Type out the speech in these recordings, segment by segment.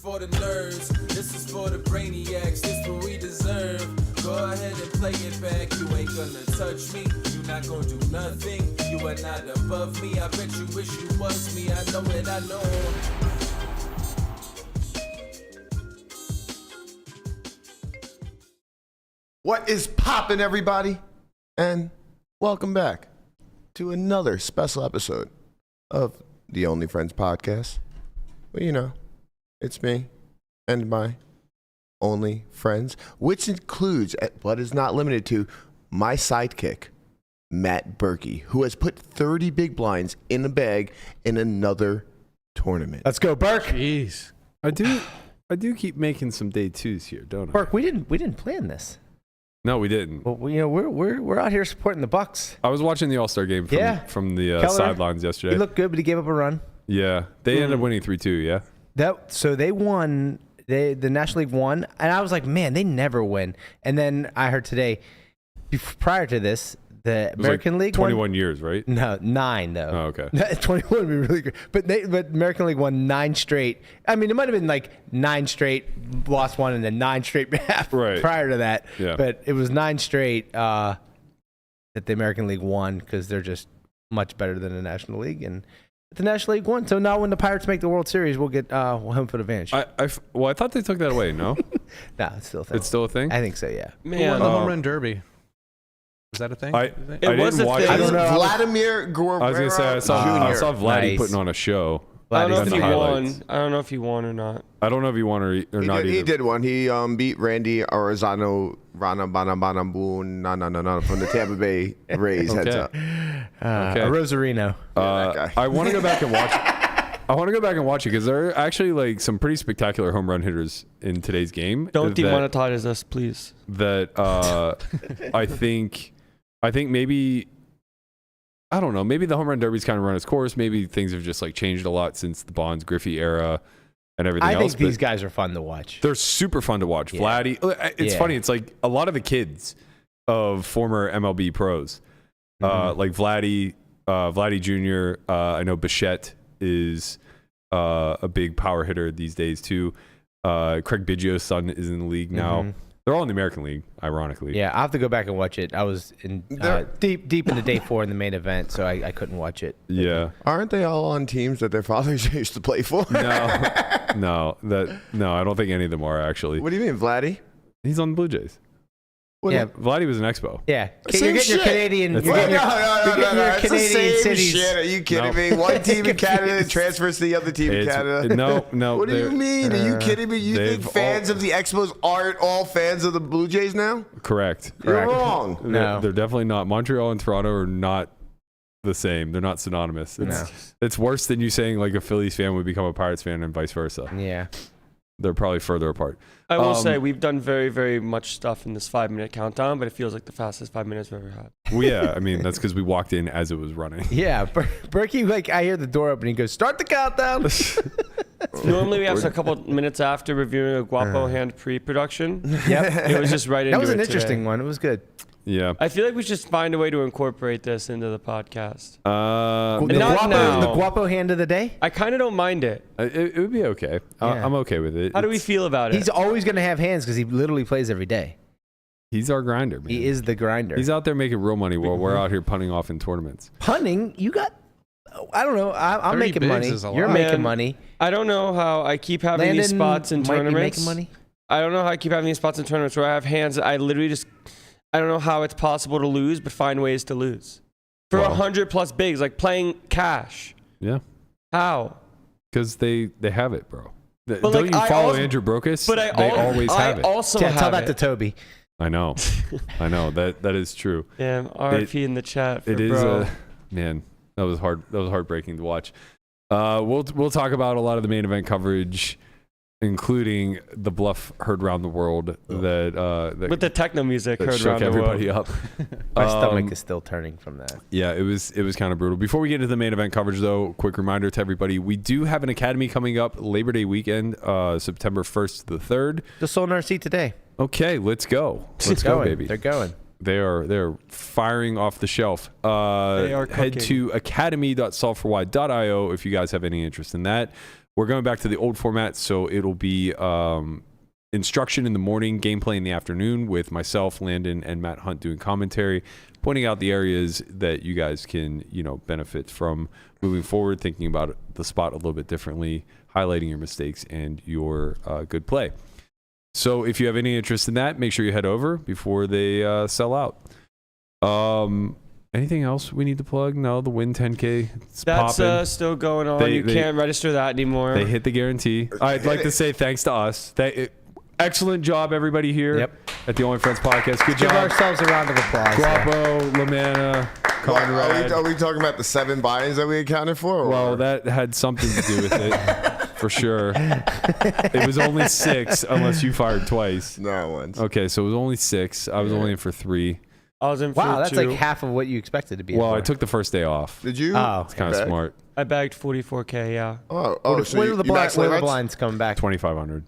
for the nerds. This is for the brainiacs. This what we deserve. Go ahead and play it back. You ain't gonna touch me. You not gonna do nothing. You are not above me. I bet you wish you was me. I know it. I know. What is poppin', everybody? And welcome back to another special episode of the Only Friends podcast. Well, you know, it's me and my only friends, which includes, but is not limited to, my sidekick, Matt Berkey, who has put 30 big blinds in a bag in another tournament. Let's go, Burke. Jeez. I do keep making some day twos here, don't I? Burke, we didn't plan this. No, we didn't. Well, you know, we're out here supporting the Bucks. I was watching the All-Star game from the Keller, sidelines yesterday. He looked good, but he gave up a run. Yeah. They ended up winning 3-2, yeah? So they won. The National League won, and I was like, man, they never win. And then I heard today, prior to this, the American League 21 won. years, right? No, 9 though. Oh, okay. 21 would be really good. But American League won 9 straight. I mean, it might have been like 9 straight, lost one, and then 9 straight prior to that. Yeah. But it was 9 straight that the American League won because they're just much better than the National League. And the National League won. So now when the Pirates make the World Series, we'll get home field advantage. I thought they took that away, no? No, it's still a thing. It's still a thing? I think so, yeah. Who won the home run derby? Is that a thing? I didn't watch it. I don't know. Vladimir Guerrero I was going to say, I saw Vladdy putting on a show. I don't know if he highlights. won. I don't know if he won or not. I don't know if he won or not either. He did one. He beat Randy Arozano Rana from the Tampa Bay Rays. Okay. Heads up. Rosarino. that guy. I want to go back and watch I want to go back and watch it because there are actually like some pretty spectacular home run hitters in today's game. Don't demonetize us, please. That I think maybe, I don't know, maybe the home run derby's kind of run its course. Maybe things have just like changed a lot since the Bonds Griffey era and everything else. I think these guys are fun to watch. They're super fun to watch. Yeah. Vladdy, it's funny. It's like a lot of the kids of former MLB pros, like Vladdy Jr. I know Bichette is a big power hitter these days too. Craig Biggio's son is in the league now. They're all in the American League, ironically. Yeah, I'll have to go back and watch it. I was in deep into day 4 in the main event, so I couldn't watch it. Yeah. Aren't they all on teams that their fathers used to play for? No, I don't think any of them are actually. What do you mean, Vladdy? He's on the Blue Jays. Yeah, Vladdy was an Expo. Yeah, Same you're getting shit. your Canadian. It's You're getting your, No, you're getting your it's the Canadian same cities. shit. Are you kidding No. me? One team in Canada transfers to the other team in Canada. No. What do you mean? Are you kidding me? You think fans of the Expos aren't all fans of the Blue Jays now? Correct. You're wrong. No. They're definitely not. Montreal and Toronto are not the same. They're not synonymous. It's worse than you saying like a Phillies fan would become a Pirates fan and vice versa. Yeah. They're probably further apart. I will say we've done very, very much stuff in this 5-minute countdown, but it feels like the fastest 5 minutes we've ever had. Well, yeah, I mean, that's because we walked in as it was running. Yeah, Berkey, like I hear the door open, he goes, "Start the countdown." Normally we have a couple minutes after reviewing a Guapo hand pre-production. Yep. It was just right into it That was an today. interesting one. It was good. Yeah. I feel like we should find a way to incorporate this into the podcast. The Not now. Guapo hand of the day. I kind of don't mind it. It would be okay. Yeah. I'm okay with it. How do we feel about it? He's always going to have hands because he literally plays every day. He's our grinder, man. He is the grinder. He's out there making real money while we're out here punting off in tournaments. Punting. You got. I don't know. I'm 30 making bigs money. is a lot. You're Man, making money. I don't know how I keep having these spots in might be tournaments. making money. I don't know how I keep having these spots in tournaments where I have hands that I literally just. I don't know how it's possible to lose, but find ways to lose. For 100+ bigs, like playing cash. Yeah. How? Because they have it, bro. But don't like, you follow also, Andrew Brokus? But they always have it. I also Yeah, have tell that it. to Toby. I know. That is true. Damn, RP in the chat. It is man. That was hard. That was heartbreaking to watch. We'll talk about a lot of the main event coverage, including the bluff heard around the world that with the techno music that heard shook around the world. everybody up. My stomach is still turning from that. Yeah, it was kind of brutal. Before we get into the main event coverage, though, quick reminder to everybody: we do have an academy coming up Labor Day weekend, September 1st to the 3rd. Just sold our seat today. Okay, let's go. Let's go, baby. They're going. They're firing off the shelf. Head to academy.solveforwhy.io if you guys have any interest in that. we're going back to the old format, so it'll be instruction in the morning, gameplay in the afternoon with myself, Landon, and Matt Hunt doing commentary, pointing out the areas that you guys can, benefit from moving forward, thinking about the spot a little bit differently, highlighting your mistakes and your good play. So if you have any interest in that, make sure you head over before they sell out. Anything else we need to plug? No, the Wynn 10K. That's still going on. You can't register that anymore. They hit the guarantee. I'd like to say thanks to us. Excellent job, everybody here at the Only Friends Podcast. Good job. Give ourselves a round of applause. Guapo, Lamanna, Conrad. Are we talking about the 7 buy-ins that we accounted for? Well, that had something to do with it, for sure. It was only 6, unless you fired twice. No, once. Okay, so it was only 6. I was only in for 3. I was in for Wow, that's 2. like half of what you expected to be. Well, I took the first day off. Did you? Oh. It's kind of smart. I bagged 44K, yeah. So where you are the maxed limits? blinds coming back? 2,500.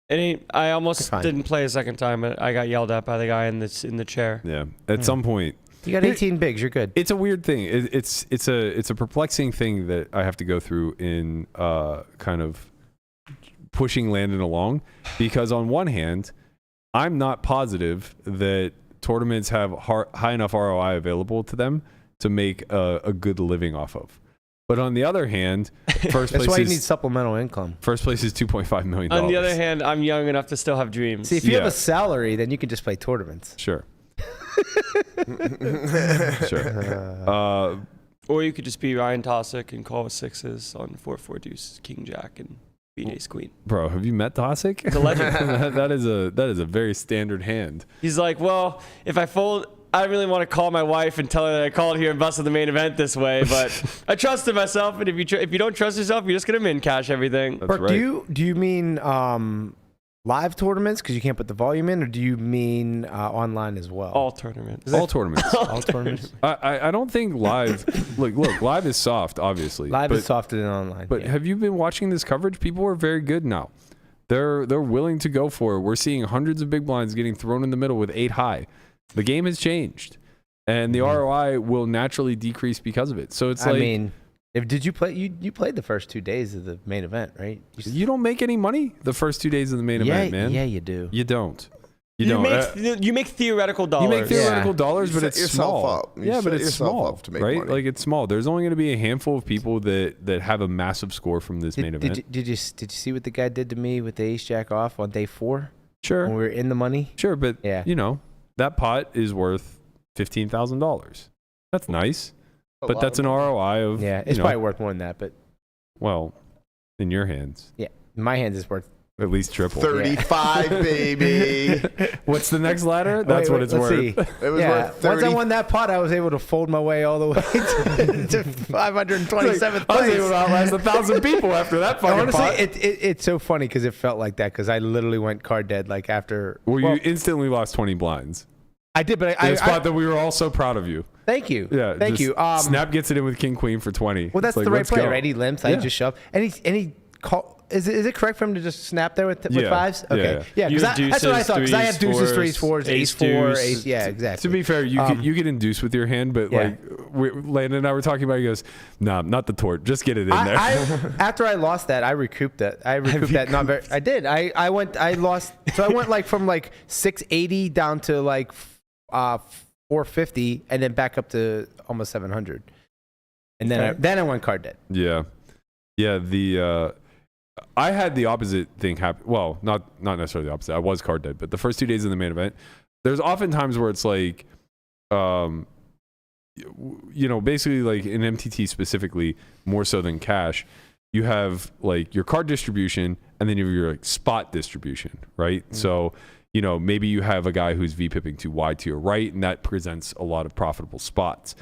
I almost Fine. didn't play a second time, but I got yelled at by the guy in the chair. Yeah. At some point. You got 18 bigs. You're good. It's a weird thing. It's a perplexing thing that I have to go through in kind of pushing Landon along, because on one hand, I'm not positive that tournaments have high enough ROI available to them to make a good living off of. But on the other hand, first place That's why you need supplemental income. First place is $2.5 million. On the other hand, I'm young enough to still have dreams. See, if you have a salary, then you can just play tournaments. Sure. Sure. Or you could just be Ryan Tosick and call with 6s on 4-4 deuce, King Jack, and beat ace queen. Bro, have you met Tosick? The legend. that is a very standard hand. He's like, well, if I fold, I really want to call my wife and tell her that I called here and busted the main event this way, but I trusted myself. And if you don't trust yourself, you're just gonna min cash everything. That's Berk, right. do you mean live tournaments because you can't put the volume in, or do you mean online as well? All tournaments. All tournaments. All tournaments. I don't think live. Look, live is soft, obviously. Live is softer than online. But have you been watching this coverage? People are very good now. They're willing to go for it. We're seeing hundreds of big blinds getting thrown in the middle with 8 high. The game has changed, and the ROI will naturally decrease because of it. So it's like, I mean, did you play? You played the first 2 days of the main event, right? you don't make any money the first 2 days of the main event, man. Yeah, you do. You don't. You make theoretical dollars. You make theoretical dollars, but You it's set yourself small. up. You Yeah, but set it's yourself small, up to make right? money. Like it's small. There's only going to be a handful of people that have a massive score from this main event. Did you see what the guy did to me with the ace jack off on day 4 Sure, when we were in the money? sure, but Yeah. that pot is worth $15,000. That's nice, but that's an ROI of It's probably worth more than that, but well, in your hands, yeah, in my hands it's worth. at least triple. 35, baby. What's the next ladder? That's what it's let's worth. see. It was Yeah, worth once 30. I won that pot, I was able to fold my way all the way to 527th I was place. able to outlast 1,000 people after that fucking Honestly, pot. it's so funny because it felt like that because I literally went card dead like after. Well, you instantly lost 20 blinds. I did, but In a spot that we were all so proud of you. thank you. Yeah, thank just you. Snap gets it in with King Queen for 20. Well, that's It's like, the right let's play, go. right? He limps. I Yeah. just shove, and he call. Is it correct for him to just snap there with Yeah. fives? Yeah, Okay, yeah. yeah. Because You that's what I deuces, thought. Because I have threes, deuces, fours, threes, fours, ace ace, four, deuce. ace. Yeah, exactly. To be fair, you get induced with your hand, but Yeah. Landon and I were talking about it. He goes, nah, not the tort. Just get it in there. After I lost that, I recouped that. I did. I lost. So I went like from like 680 down to like 450, and then back up to almost 700. And then I went card dead. Yeah. I had the opposite thing happen. Well, not necessarily the opposite. I was card dead, but the first 2 days of the main event, there's often times where it's like, basically like in MTT specifically, more so than cash, you have like your card distribution and then you have your like spot distribution, right? Mm-hmm. So, maybe you have a guy who's V-pipping too wide to your right, and that presents a lot of profitable spots.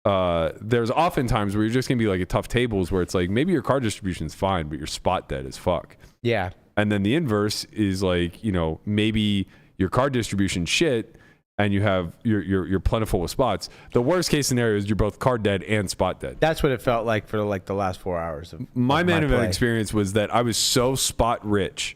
There's often times where you're just gonna be like at tough tables where it's like maybe your card distribution is fine, but your spot dead as fuck. Yeah. And then the inverse is like, maybe your card distribution shit and you have you're plentiful with spots. The worst case scenario is you're both card dead and spot dead. That's what it felt like for like the last 4 hours of my main event play. experience was that I was so spot rich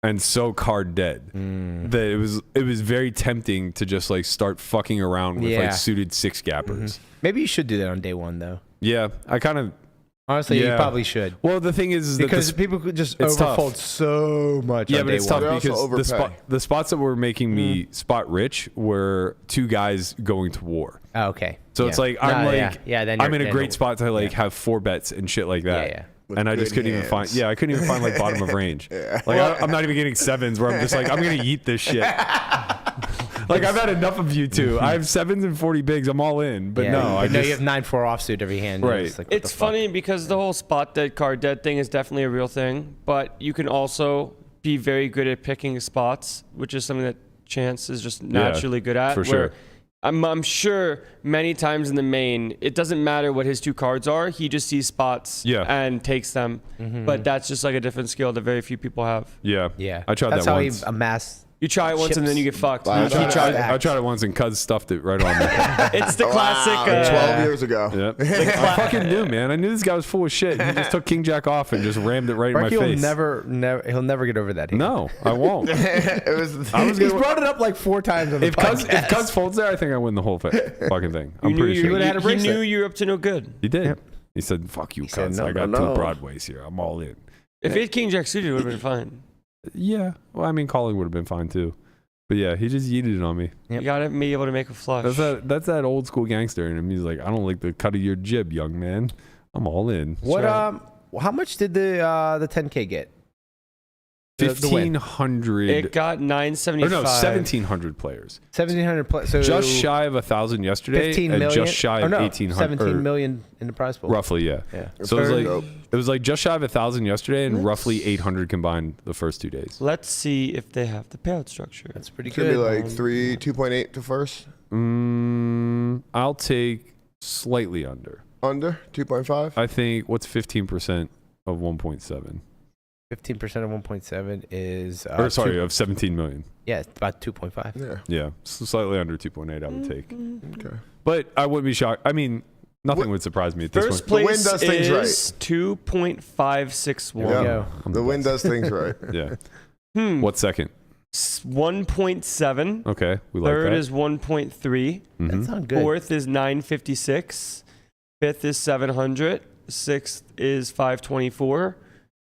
and so card dead that it was very tempting to just like start fucking around with like suited 6 gappers. Maybe you should do that on day 1 though. Yeah, I kind of Honestly, you Yeah. probably should. Well, the thing is that Because people could just it's tough. overfold so much. Yeah, on but day it's one. tough They also because overpay. the spots that were making me spot rich were two guys going to war. Oh, okay. So Yeah. it's like No, I'm like then I'm you're- in a then great you're- spot to like have 4 bets and shit like that. Yeah. With And I just good couldn't even find. hands. Yeah, I couldn't even find like bottom of range. Like I'm not even getting 7s where I'm just like I'm gonna eat this shit. Like I've had enough of you two. I have 7s and 40 bigs. I'm all in. But Yeah, no, but I just you have 9-4 offsuit every hand. Right. It's, like, what It's the fuck? funny because the whole spot dead, card dead thing is definitely a real thing, but you can also be very good at picking spots, which is something that Chance is just naturally good at. for where sure. I'm sure many times in the main, it doesn't matter what his 2 cards are. He just sees spots and takes them. But that's just like a different skill that very few people have. Yeah. Yeah. I tried That's that how once. he amassed. You try it once and then you get fucked. Wow. You keep trying. I tried it once and Cuz stuffed it right on me. It's the classic. Wow, 12 years ago. Yep. I fucking knew, man. I knew this guy was full of shit. He just took King Jack off and just rammed it right in my Berkey will face. he'll never get over that. No, I won't. It was. I was He's gonna, brought it up like 4 times on the if podcast. Cuz folds there, I think I win the whole fucking thing. I'm You knew pretty sure. had a he bracelet. knew you were up to no good. He did. He said, "Fuck you, said, Cuz. "No, I got no, 2 no." Broadways here. I'm all in." If he had King Jack suited, it would have been fine. Yeah. Well, I mean, calling would have been fine too. But yeah, he just yeeted it on me. Yep. You gotta be able to make a flush. That's that old school gangster in him. He's like, I don't like the cut of your jib, young man. I'm all in. What right. How much did the 10K get? The win. 1,500. It got 975. Or no, 1,700 players. 1,700 plus. So Just shy of 1,000 yesterday, 15 and million. just shy or of no, 1,800. 17 million in the prize pool. Roughly, yeah. Yeah. So Very it dope. was like just shy of 1,000 yesterday, and roughly 800 combined the first 2 days. Let's see if they have the payout structure. That's pretty It's gonna be good. like 2.8 to first. I'll take slightly under. Under 2.5. I think what's 15% of 1.7? 15% of 1.7 is. Or sorry, of 17 million. Yeah, it's about 2.5. Yeah. Yeah, so slightly under 2.8. I would take. Okay. But I wouldn't be shocked. I mean, nothing would surprise me at this First point. The Wynn place does things is 2.561. Yeah. go. The Wynn does things right. Yeah. Hmm. What's second? 1.7. Okay, we like Third that. is 1.3. Mhm. That sounds good. Fourth is 956. Fifth is 700. Sixth is 524.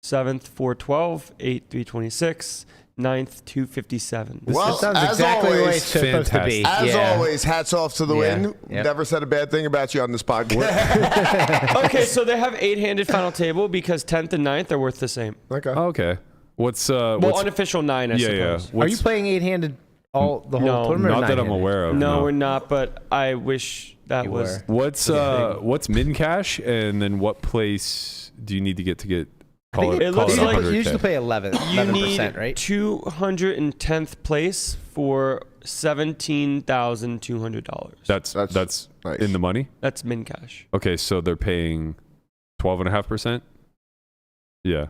Seventh 412. Eighth 326. Ninth 257. Well, That sounds as exactly the way always- it's supposed to be. As Yeah. always, hats off to the Yeah. Wynn. Yep. Never said a bad thing about you on this podcast. Okay, so they have 8-handed final table because 10th and 9th are worth the same. Okay. Okay. What's Well, unofficial 9, I yeah, suppose. yeah. Are you What's, playing 8-handed the whole No. tournament? or not that I'm 9-handed? aware of. No, we're not, but I wish that You was. were. What's min cash, and then what place do you need to get? I think it looks like you used to 100K? pay 11%, You need 11%, right? 210th place for $17,200. That's That's nice. in the money. That's min cash. Okay, so they're paying 12.5%. Yeah,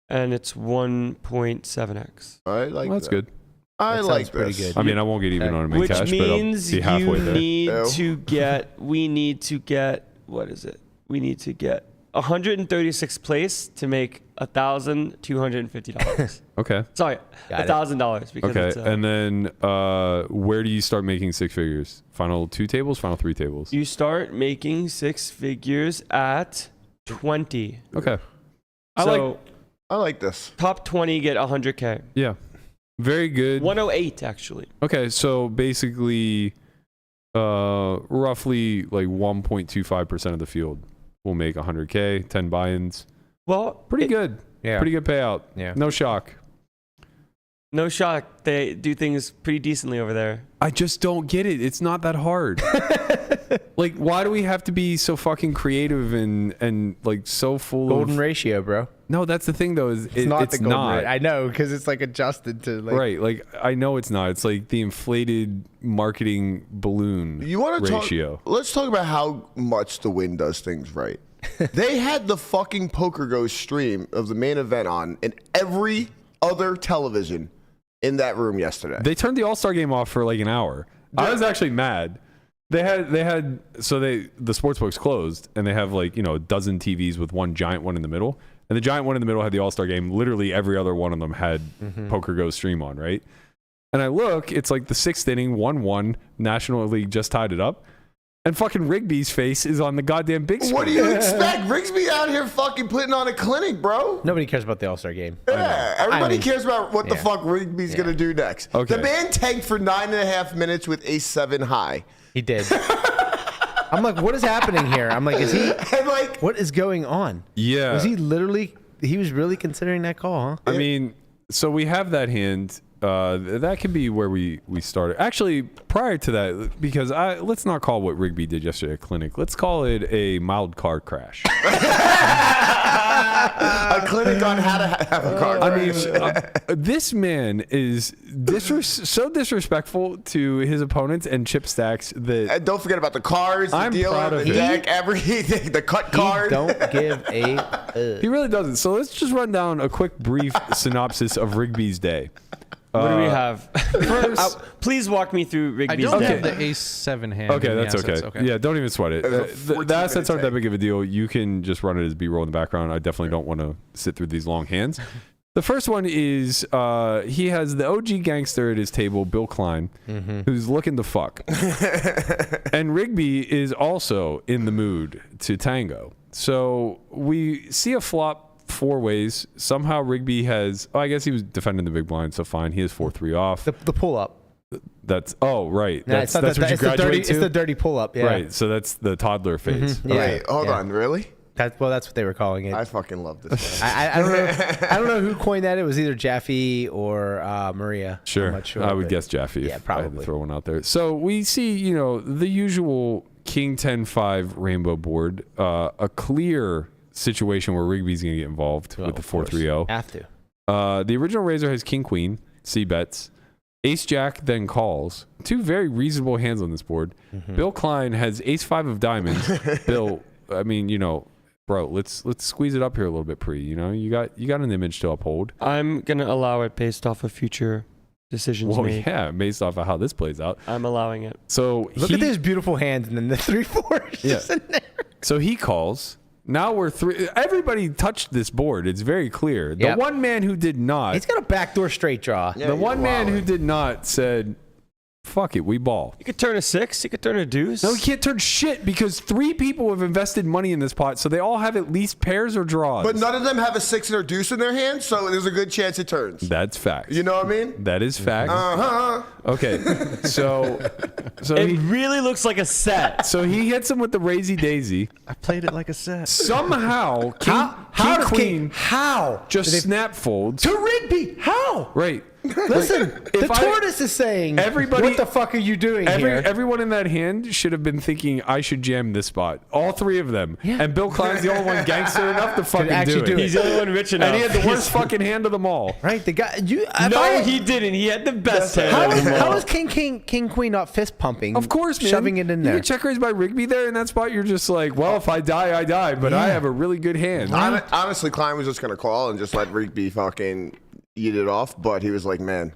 And it's 1.7x. I like well, that's that. good. I That like sounds pretty this. good. I mean, I won't get even on a min Which cash, means but I'll be halfway you there. need Ew. to get, we need to get, what is it? We need to get 136th place to make $1,250. Okay. Sorry, Got it. $1,000 because Okay, it's, and then where do you start making 6 figures? Final 2 tables, final 3 tables. you start making 6 figures at 20. Okay. So I like this. top 20 get 100K. Yeah. Very good. 108 actually. Okay, so basically, roughly like 1.25% of the field will make 100K, 10 buy-ins. Well, Pretty good. Yeah. Pretty good payout. Yeah. No shock. no shock. They do things pretty decently over there. I just don't get it. It's not that hard. Like, why do we have to be so fucking creative and like so full Golden of? ratio, bro. No, that's the thing though. Is It's not the golden not. ratio. I know, because it's like adjusted to like. Right, like I know it's not. It's like the inflated marketing balloon You want to ratio. talk? Let's talk about how much the Wynn does things right. They had the fucking Poker Go stream of the main event on in every other television in that room yesterday. They turned the All-Star game off for like an hour. I was actually mad. The sportsbook's closed and they have like, a dozen TVs with one giant one in the middle. And the giant one in the middle had the All-Star game. Literally every other one of them had Poker Go stream on, right? And I look, it's like the 6th inning, 1-1, National League just tied it up. and fucking Rigby's face is on the goddamn big screen. What do you expect? Rigsby out here fucking putting on a clinic, bro. Nobody cares about the All-Star game. Yeah, everybody cares about what the yeah. fuck Rigby's gonna do next. Okay. The man tanked for 9.5 minutes with a 7 high. He did. I'm like, what is happening here? I'm like, is he? And like, What is going on? Yeah. Was he literally? He was really considering that call, huh? I mean, so we have that hand. That could be where we started. Actually, prior to that, because let's not call what Rigby did yesterday a clinic. Let's call it a mild car crash. a clinic on how to have a car crash. I mean, this man is so disrespectful to his opponents and chip stacks that And don't forget about the cars, the I'm dealer, proud of the him. deck, everything, the cut card. He don't give a. he really doesn't. So let's just run down a quick, brief synopsis of Rigby's day. What do we have? First, Please walk me through I Rigby's don't day. have the ace-7 hand. okay, in the that's assets. okay. Yeah, don't even sweat it. It was a The 14 assets aren't that minute big of a deal. You can just run it as B-roll in the background. I definitely don't want to sit through these long hands. The first one is he has the OG gangster at his table, Bill Klein, who's looking to fuck. And Rigby is also in the mood to tango. So we see a flop 4 ways. Somehow Rigby has, I guess he was defending the big blind, so fine. He has 4-3 off. The pull up. That's, right. No, That's it's not what you it's the dirty. graduate to? It's the dirty pull up. Yeah. Right, so that's the toddler phase. Yeah. Wait, hold Yeah. on, really? That's what they were calling it. I fucking love this. Man. I don't know. I don't know who coined that. It was either Jaffe or Maria. Sure. I'm not sure. I would but- guess Jaffe. Yeah, if I had to probably. throw one out there. So we see, the usual King 10-5 rainbow board, a clear situation where Rigby's going to get involved Well, with the of course. 4-3-0. Have to. The original raiser has King Queen, C bets. Ace Jack then calls. 2 very reasonable hands on this board. Bill Klein has Ace 5 of diamonds. Bill, I mean, bro, let's squeeze it up here a little bit, you got an image to uphold. I'm gonna allow it based off of future decisions Well, made. yeah, based off of how this plays out. I'm allowing it. So Look at these beautiful hands and then the 3-4s just in there. So he calls. Now we're 3. Everybody touched this board. It's very clear. The Yep. one man who did not, He's got a backdoor straight draw. Yeah, the he's one man who wilding. did not said, "Fuck it, we ball." You could turn a 6. You could turn a deuce. No, he can't turn shit because 3 people have invested money in this pot, so they all have at least pairs or draws. But none of them have a 6 or a deuce in their hand, so there's a good chance it turns. That's fact. You know what I mean? That is fact. Uh-huh. Okay, so It he, really looks like a set. so he hits him with the Razy Daisy. I played it like a set. Somehow, King, How does Queen How? just snap folds. To Rigby. How? Right. Listen, the If I- tortoise is saying, Everybody- what the fuck are you doing here? Everyone in that hand should have been thinking, I should jam this spot. All 3 of them. Yeah. And Bill Klein's the only one gangster enough to fucking actually do it. He's the only one rich enough. And he had the worst fucking hand of them all. Right, the guy. No, he didn't. He had the best hand. How of is, them how all. is King Queen not fist pumping? Of course, man. shoving it in there. You get check raised by Rigby there in that spot. You're just like, well, if I die, I die. But I Yeah. have a really good hand. Honestly, Klein was just going to call and just let Rigby fucking eat it off, but he was like, man,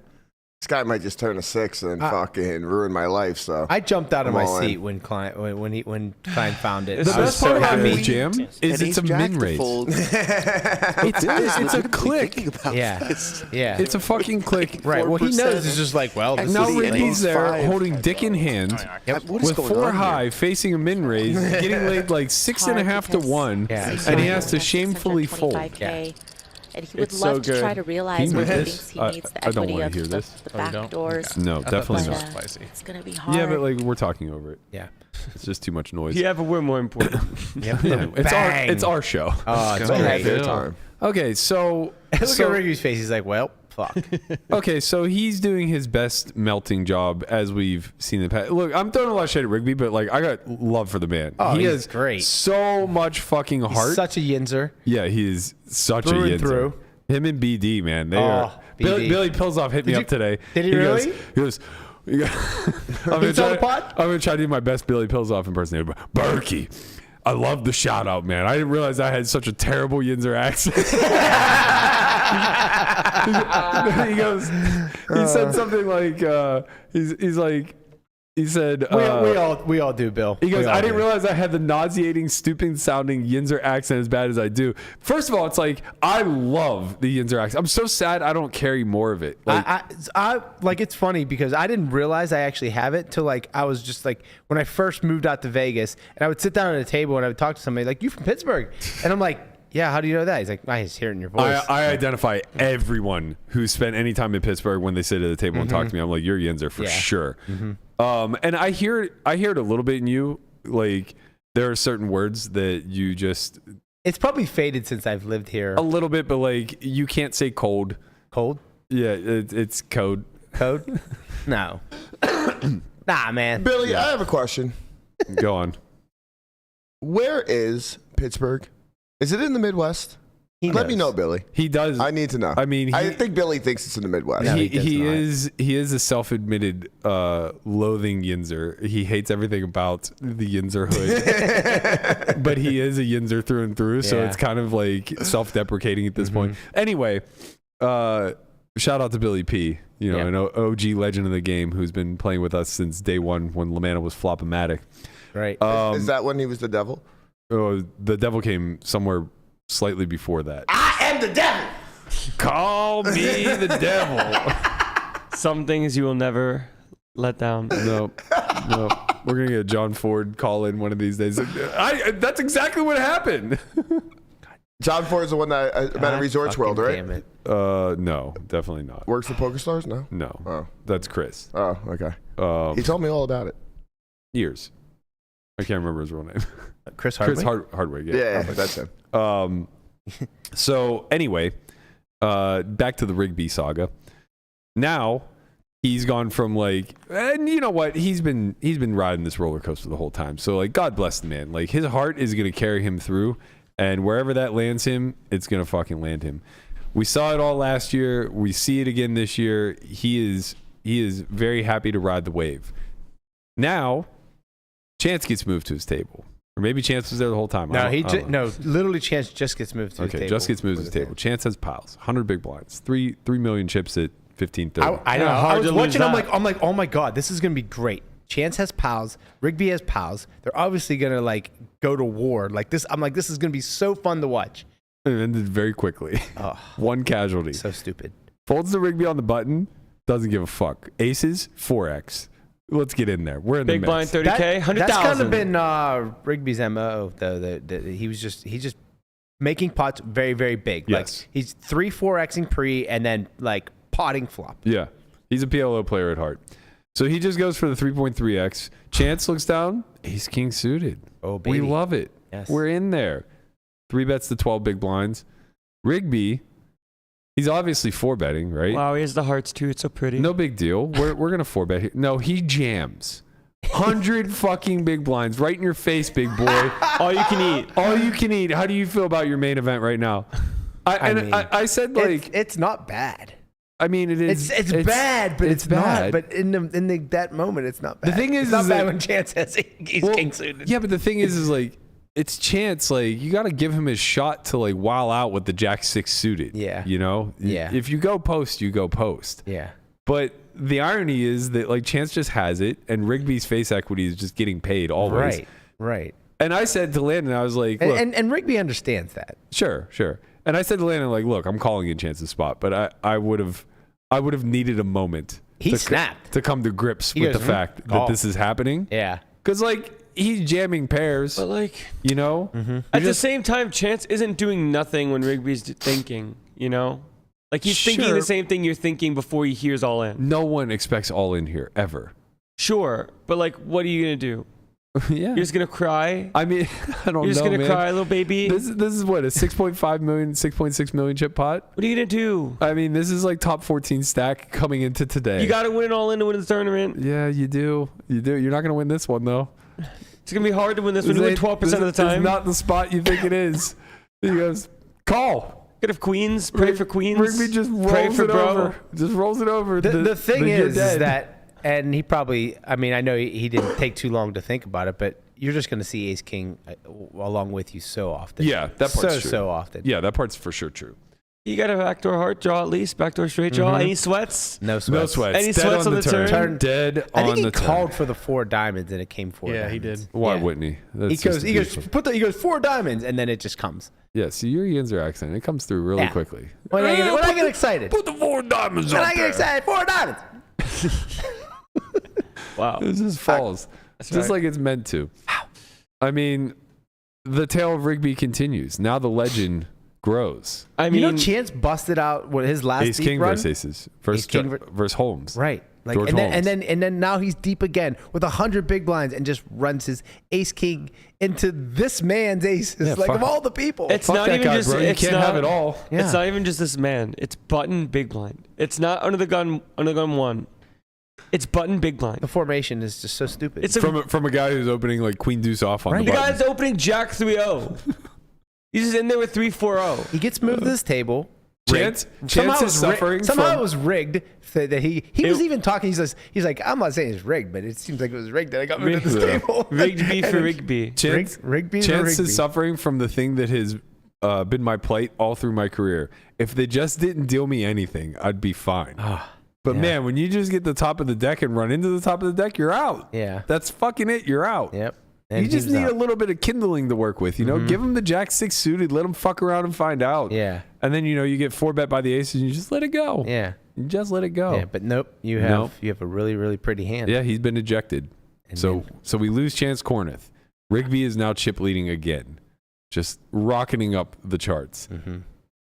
this guy might just turn a 6 and fucking ruin my life, so. I jumped out of I'm my all in. seat when Klein found it. The I was best part so about happy. this jam is it's a min raise. It's a click. Yeah, yeah. It's a fucking click. Right. Well, he knows it's just like, well, this Now is Rigby's there 5. holding dick in hand with 4 high facing a min raise, getting laid like 6.5 to 1, Yeah, and he has to shamefully fold. Yeah. And he would It's so love to good. try to realize Can you where he make this? thinks he needs the I don't equity wanna of hear the, this. the Oh, you back don't? doors. No, definitely But, not. Spicy. it's gonna be hard. Yeah, but like we're talking over it. Yeah. It's just too much noise. Yeah, but we're more important. Yep. Yeah, it's our show. Oh, it's Go. They had great. their Yeah. time. Okay, so Look at Rigby's face. He's like, well, fuck. okay, so he's doing his best melting job as we've seen in the past. Look, I'm throwing a lot of shade at Rigby, but like I got love for the man. Oh, he he's has great. so much fucking heart. Such a yinzer. Yeah, he is such Through a and yinzer. through. Him and BD, man, they Oh, are. BD. Billy Pilsoff hit me Did up today. did he goes, really? He goes. I'm gonna He's on try. the pod? I'm gonna try to do my best Billy Pilsoff impersonator. Berkey, I love the shout out, man. I didn't realize I had such a terrible Yinzer accent. He goes. He said something like, he's like. He said, we all do, Bill. He goes, We all I didn't do. realize I had the nauseating, stupid sounding Yinzer accent as bad as I do. First of all, it's like, I love the Yinzer accent. I'm so sad I don't carry more of it. Like, I like, it's funny because I didn't realize I actually have it till like I was just like when I first moved out to Vegas, and I would sit down at a table and I would talk to somebody like, you from Pittsburgh? And I'm like, yeah, how do you know that? He's like, I just hear it in your voice. I identify everyone who spent any time in Pittsburgh when they sit at the table and talk to me. I'm like, you're Yinzer for sure. And I hear it a little bit in you. Like, there are certain words that you just It's probably faded since I've lived here. a little bit, but like you can't say cold. Cold? Yeah, it's code. Code? No. Nah, man. Billy, I have a question. Go on. Where is Pittsburgh? Is it in the Midwest? Let me know, Billy. He does. I need to know. I mean, I think Billy thinks it's in the Midwest. No, he does not. he is a self-admitted loathing Yinzer. He hates everything about the Yinzer hood, but he is a Yinzer through and through. So Yeah. it's kind of like self-deprecating at this point. Anyway, shout out to Billy P. You know, an OG legend of the game who's been playing with us since day one when Lamanna was flop-o-matic. Right. Is that when he was the devil? Oh, the devil came somewhere slightly before that. I am the devil. Call me the devil. Some things you will never let down. No. We're going to get a John Ford call in one of these days. That's exactly what happened. John Ford is the one that I met at Resorts World, right? Damn it. No, definitely not. Works for PokerStars? No. No. Oh. That's Chris. Oh, okay. He told me all about it. Years. I can't remember his real name. Chris Hardwick? Chris Hardwick. Yeah, that's him. So anyway, back to the Rigby saga. Now he's gone from like, and you know what? He's been riding this roller coaster the whole time. So like, God bless the man. Like his heart is gonna carry him through, and wherever that lands him, it's gonna fucking land him. We saw it all last year. We see it again this year. He is very happy to ride the wave. Now, Chance gets moved to his table. Or maybe Chance was there the whole time. No, literally Chance just gets moved to his table. Okay, just gets moved to his table. Chance has piles. 100 big blinds. 3 million chips at 1530. I know. Yeah, hard I was to lose watching. I'm that. like, oh my god, this is gonna be great. Chance has pals. Rigby has pals. They're obviously gonna like go to war. Like this. I'm like, this is gonna be so fun to watch. It ended very quickly. Oh, One casualty. so stupid. Folds the Rigby on the button. Doesn't give a fuck. Aces, 4x. Let's get in there. We're in Big the blind, mix. 30K, 100,000. That's kind of been Rigby's MO though. That he's just making pots very, very big. Yes. Like he's 3-4xing pre and then like potting flop. Yeah. He's a PLO player at heart. So he just goes for the 3.3x. Chance looks down. Ace king suited. Oh, baby. We love it. Yes. We're in there. 3 bets to 12 big blinds. Rigby, he's obviously 4-betting, right? Wow, he has the hearts too. It's so pretty. No big deal. We're going to 4-bet here. No, he jams. 100 fucking big blinds right in your face, big boy. All you can eat. All you can eat. How do you feel about your main event right now? I said like it's not bad. I mean it is. It's bad, but it's bad. not. But in that moment, it's not bad. The thing is, it's not is bad that- when Chance has he's Well, king suited. Yeah, but the thing is like it's Chance. Like you got to give him his shot to like wow out with the Jack 6 suited. Yeah. You know. Yeah. If you go post, you go post. Yeah. But the irony is that like Chance just has it, and Rigby's face equity is just getting paid always. Right. And I said to Landon, I was like, look, And Rigby understands that. Sure. And I said to Landon, like, look, I'm calling in Chance's spot, but I would have needed a moment. He snapped. to come to grips He with goes, the fact that call. this is happening. Yeah. Because like he's jamming pairs, But like, you know. at the same time, Chance isn't doing nothing when Rigby's thinking, you know? Like he's thinking Sure. the same thing you're thinking before he hears all in. No one expects all in here ever. Sure, but like, what are you going to do? Yeah. You're just going to cry? I mean, I don't know. You're just going to man. cry, little baby? This is what a 6.5 million, 6.6 million chip pot. What are you going to do? I mean, this is like top 14 stack coming into today. You got to win it all in to win the tournament. Yeah, you do. You're not going to win this one though. It's going to be hard to win this when you win 12% of the time. It's not the spot you think it is. He goes, call. Could have queens, pray for queens. Rigby just pray rolls for it bro. over. Just rolls it over. The thing you're is dead. that, and he probably, I mean, I know he didn't take too long to think about it, but you're just going to see Ace King along with you so often. Yeah, that part's true. So often. Yeah, that part's for sure true. You got a backdoor heart draw at least, backdoor straight draw. Any sweats? No sweats. No sweats. Any Dead sweats on the the turn. turn? Dead I on think he the called turn. for the 4 diamonds and it came 4 Yeah, he diamonds. did. Why, Yeah. Whitney? That's He goes, just he goes, beautiful. he goes 4 diamonds and then it just comes. Yeah, see, your Yinzer accent, it comes through really Yeah. quickly. When I get excited. Put the 4 diamonds When up I get there. excited, 4 diamonds. Wow. It just falls. That's Just right. like it's meant to. I mean, the tale of Rigby continues. Now the legend grows. I mean, You know, Chance busted out what his last Ace deep King run? versus Aces. Versus, Ace King versus Holmes. Right. Like, George and then, Holmes. and then now he's deep again with 100 big blinds and just runs his Ace King into this man's aces. Yeah, like fuck of all the people. It's Fuck not that even guy, just. bro. You It's can't not, have it all. Yeah. It's not even just this man. It's button big blind. It's not under the gun 1. It's button big blind. The formation is just so stupid. It's a, From a guy who's opening like Queen Deuce off on Right. the the button. guy's opening Jack 3-0. He's just in there with 3-4-0. he gets moved to this table. Chance Somehow is it was suffering somehow from... it was rigged. That he was even talking. He's like, I'm not saying it's rigged, but it seems like it was rigged that I got moved to this Rigged. table. Rigby And for it- Rigby. Chance, Rigby for Chance Rigby. is suffering from the thing that has been my plight all through my career. If they just didn't deal me anything, I'd be fine. But yeah. man, when you just get the top of the deck and run into the top of the deck, you're out. Yeah. That's fucking it. You're out. Yep. You And just he was need a out. little bit of kindling to work with, you know? Give him the Jack 6 suited, let him fuck around and find out. Yeah. And then, you know, you get 4-bet by the aces and you just let it go. Yeah. You just let it go. Yeah. But nope. You have a really, really pretty hand. Yeah, he's been ejected. And So then- we lose Chance Corneth. Rigby is now chip leading again, just rocketing up the charts. Mhm.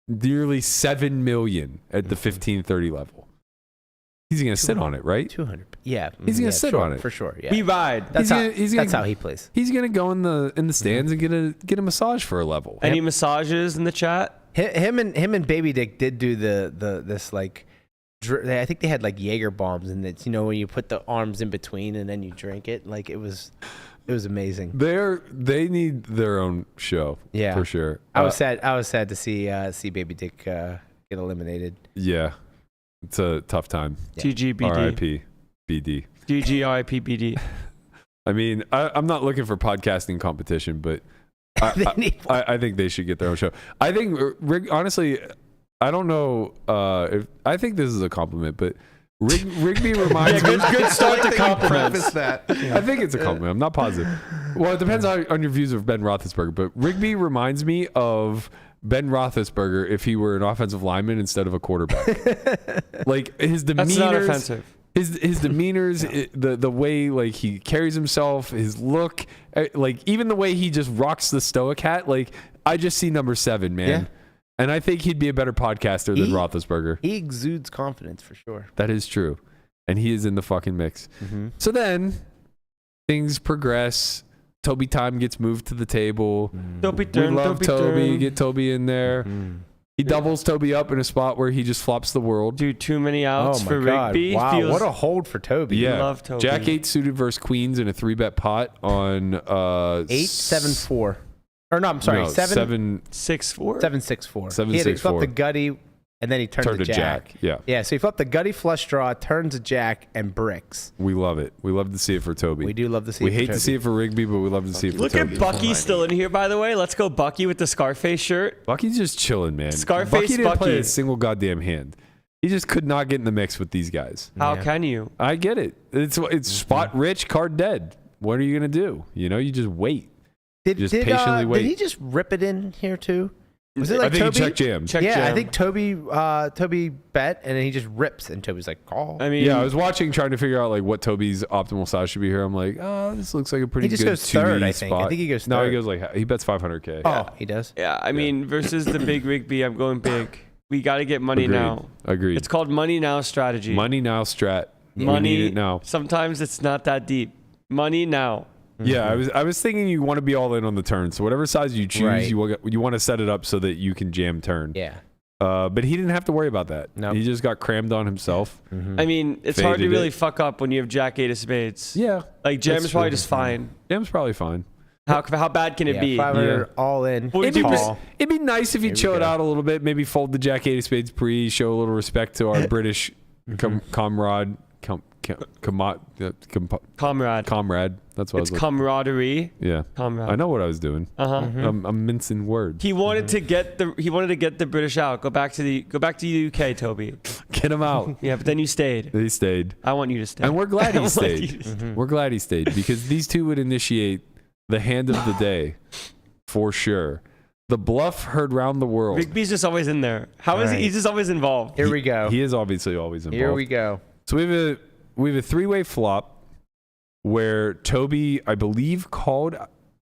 Nearly 7 million at the 1530 level. He's going to sit on it, right? 200. Yeah. He's gonna yeah, sit sure, on it. for sure. Yeah. We ride. That's he's that's gonna- how he plays. He's going to go in the stands and get a massage for a level. Any massages in the chat? Him and Baby Dick did do this like. I think they had like Jaeger bombs, and it's when you put the arms in between and then you drink it. Like it was amazing. They need their own show. Yeah. For sure. I was sad. I was sad to see Baby Dick get eliminated. Yeah. It's a tough time. Yeah. GGBD. R.I.P. BD. GGRIPBD. I mean, I'm not looking for podcasting competition, but They need I think they should get their own show. I think, honestly, I don't know if I think this is a compliment, but Rigby reminds me. Good start to compliments. I think it's a compliment. I'm not positive. Well, it depends on your views of Ben Roethlisberger, but Rigby reminds me of Ben Roethlisberger if he were an offensive lineman instead of a quarterback. Like his demeanor. That's not offensive. His demeanors, the way like he carries himself, his look, like even the way he just rocks the stoic hat. Like I just see number 7, man, Yeah. and I think he'd be a better podcaster than Roethlisberger. He exudes confidence for sure. That is true, and he is in the fucking mix. Mm-hmm. So then things progress. Toby time gets moved to the table. Toby We turn, love Toby Toby. turn. Get Toby in there. He doubles Toby up in a spot where he just flops the world. Do too many outs Oh my for God! Rigby. Wow, Feels, what a hold for Toby. Yeah, love Toby. Jack 8 suited versus Queens in a 3-bet pot on 8-7-4. Or no, I'm sorry, no, 7 6-4. 7-6-4. 7, He 6, flipped 4. the gutty, and then he turned to to jack. Yeah, Yeah, so he flipped the gutty flush draw, turns a jack, and bricks. we love it. We love to see it for Toby. We do love to see. We it for hate to Toby. see it for Rigby, but we love to see it for Look Toby. at Bucky still in here, by the way. Let's go Bucky with the Scarface shirt. Bucky's just chilling, man. Scarface Bucky didn't play Bucky. a single goddamn hand. He just could not get in the mix with these guys. How Yeah. can you? I get it. It's spot rich, card dead. What are you gonna do? You just wait. Just patiently wait. Did he just rip it in here too? Was it like I think Toby? he check jammed. Check yeah, I jam. think Toby bet, and then he just rips, and Toby's like, call. I mean, Yeah, I was watching, trying to figure out like what Toby's optimal size should be here. I'm like, oh, this looks like a pretty He just good goes third, 2E I think. I spot. think he goes No, he third. goes like he bets 500K. Oh, he does. yeah, I mean, versus the big Rigby, I'm going big. We got to get money Agreed. now. Agreed. It's called money now strategy. Money now strat. Money We need it now. Sometimes it's not that deep. Money now. Yeah, I was thinking you want to be all in on the turn. So whatever size you choose, Right. you want to set it up so that you can jam turn. Yeah. But he didn't have to worry about that. Nope. He just got crammed on himself. I mean, it's hard to Faded really it. fuck up when you have Jack 8 of spades. Yeah, Like jam That's is probably true. just fine. Jam's probably fine. How bad can it Yeah, be? 500 all in. 42%. Call. It'd be nice if you Here we chill it go. out a little bit. Maybe fold the Jack 8 of spades pre, show a little respect to our British comrade. comrade. That's what It's I was camaraderie. Yeah. Comrade. I know what I was doing. Uh-huh. I'm mincing words. He wanted to get the British out. Go back to the UK, Toby. Get him out. Yeah, but then you stayed. He stayed. I want you to stay. And we're glad I he want you stayed. to stay. We're glad he stayed because these two would initiate the hand of the day for sure. The bluff heard round the world. Rigby's just always in there. How is he? He's just always involved. Here we go. He is obviously always involved. Here we go. So we have a three-way flop where Toby, I believe, called.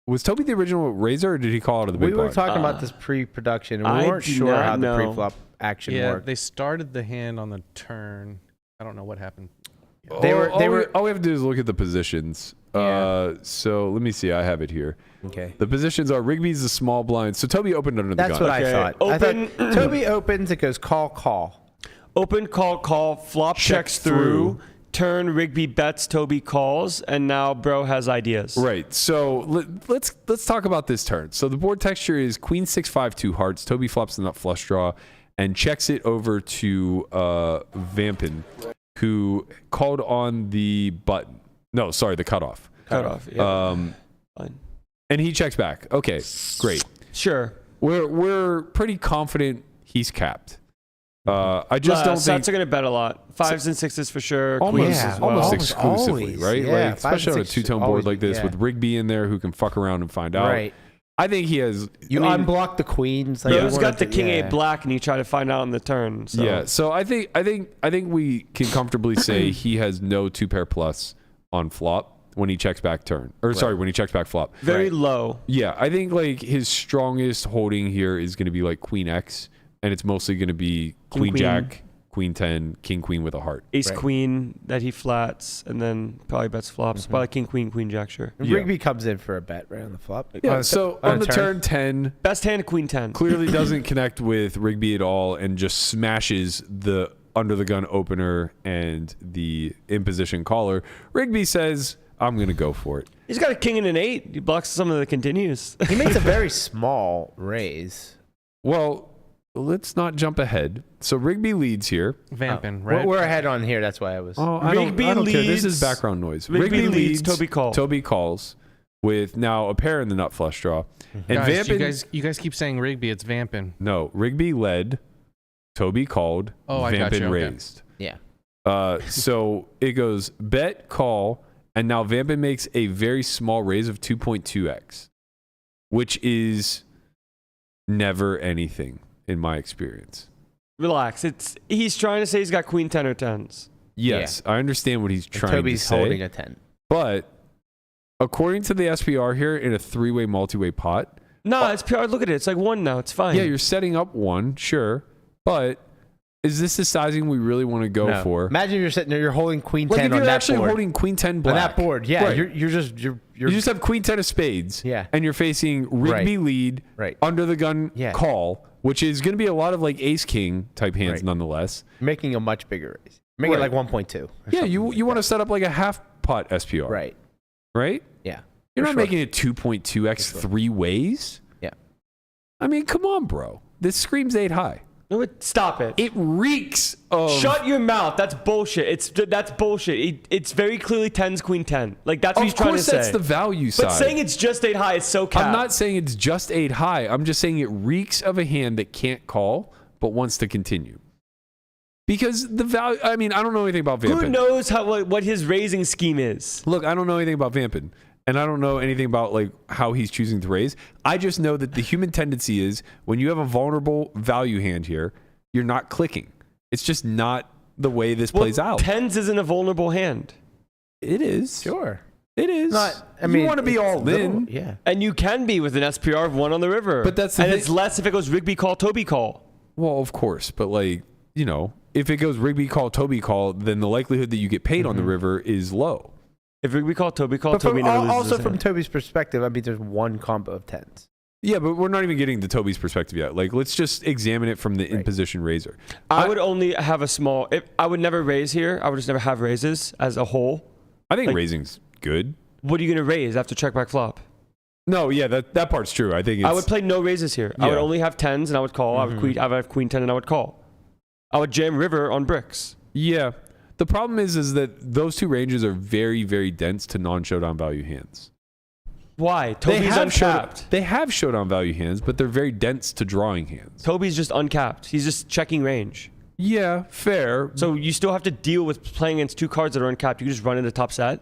Was Toby the original raiser, or did he call out of the big We were blind? talking about this pre-production, and we I weren't do sure not how the know. pre-flop action Yeah, worked. they started the hand on the turn. I don't know what happened. They were- All we have to do is look at the positions. Yeah. So let me see. I have it here. Okay. The positions are Rigby's the small blind. So Toby opened under the That's gun. what Okay, I thought. open- I thought Toby opens, it goes call. Open, call, flop checks through. Turn, Rigby bets, Toby calls, and now bro has ideas. Right. So let's talk about this turn. So the board texture is Queen 6-5 2 hearts. Toby flops the nut flush draw and checks it over to Vampin, who called on the button. No, sorry, the cutoff. Cut off. Yeah. Fine. And he checks back. Okay, great. Sure. We're pretty confident he's capped. I just don't think Sets are going to bet a lot. 5s and 6s for sure. almost, Queens as well. almost Almost exclusively, always, right? yeah. Like 5 especially on a and 6 two-tone board always, like this yeah. with Rigby in there who can fuck around and find out. Right. I think he has. You I mean, unblock the queens. Bro's you wanna got the do- king yeah. 8 black, and you try to find out on the turn. So. Yeah. So I think we can comfortably say he has no 2-pair plus on flop when he checks back turn. Sorry, when he checks back flop. Very low. Yeah, I think like his strongest holding here is going to be like Queen X, and it's mostly going to be Queen Queen. Jack, Queen 10, King Queen with a heart. Ace Right. queen that he flats, and then probably bets flops. Probably king queen Jack, sure. And Yeah. Rigby comes in for a bet right on the flop. Yeah. On So on on a the turn 10, Best hand queen 10. clearly doesn't connect with Rigby at all, and just smashes the under the gun opener and the imposition caller. Rigby says, "I'm going to go for it." He's got a king and an 8. He blocks some of the continues. He makes a very small raise. Well, let's not jump ahead. So Rigby leads here. Vamping, We're- right? We're ahead on here. That's why I was. Oh, Rigby I don't care. This leads- is background noise. Rigby leads, Toby calls. Toby calls with now a pair in the nut flush draw. And Guys, Vampin, you guys keep saying Rigby. It's Vamping. no, Rigby led, Toby called, Oh, I got Vampin you, okay. raised. Yeah. So it goes bet, call, and now Vampin makes a very small raise of 2.2x, which is never anything in my experience. Relax. He's trying to say he's got queen 10 or 10s. Yes, I understand what he's And trying Toby's to say. holding a 10. But according to the SPR here, in a three-way, multi-way pot, No, it's pure. Look at it. It's like 1 now. It's fine. yeah, you're setting up one, sure. But is this the sizing we really want to go No. for? Imagine you're sitting there. You're holding queen Like 10 if on you're that actually board. holding Queen 10 black. On that board, yeah. Right. You're You just have Queen 10 of spades. Yeah. And you're facing Rigby Right. lead, Right. under the gun Yeah. call, which is going to be a lot of like ace king type hands Right. nonetheless. making a much bigger raise. Make it Right. like 1.2. or Yeah, something you like want to that. set up like a half pot SPR. Right. Right? Yeah. You're For not sure. making it 2.2x For sure. three ways. Yeah. I mean, come on, bro. This screams 8 high. No, stop it. It reeks of. Shut your mouth. That's bullshit. That's bullshit. It's very clearly 10's queen 10. Like that's what he's Of trying to course, say. that's the value side. But saying it's just 8 high is so cap. I'm not saying it's just 8 high. I'm just saying it reeks of a hand that can't call but wants to continue. Because the value, I mean, I don't know anything about Vampin. Who knows what his raising scheme is? Look, I don't know anything about Vampin. And I don't know anything about like how he's choosing to raise. I just know that the human tendency is when you have a vulnerable value hand here, you're not clicking. It's just not the way this plays out. 10s isn't a vulnerable hand. It is. Sure. It is. I mean, you want to be it's all little- in. Yeah. And you can be with an SPR of 1 on the river. But that's the and thing. it's less if it goes Rigby call, Toby call. Well, of course, but like, you know, if it goes Rigby call, Toby call, then the likelihood that you get paid on the river is low. If Rigby call, Toby call, But Toby from, never loses also his from hand. Toby's perspective, I mean, there's one combo of 10s. Yeah, but we're not even getting to Toby's perspective yet. Like, let's just examine it from the in position raiser. I would only have a small. I would never raise here. I would just never have raises as a whole. I think like- raising's good. What are you going to raise after check back flop? No, yeah, that part's true. I think it's, I would play no raises here. I would Yeah. only have 10s and I would call. I would have queen 10 and I would call. I would jam river on bricks. Yeah, The problem is that those two ranges are very, very dense to non-showdown value hands. Why? Toby's uncapped. They have showdown value hands, but they're very dense to drawing hands. Toby's just uncapped. He's just checking range. Yeah, fair. So you still have to deal with playing against two cards that are uncapped. You can just run into top set.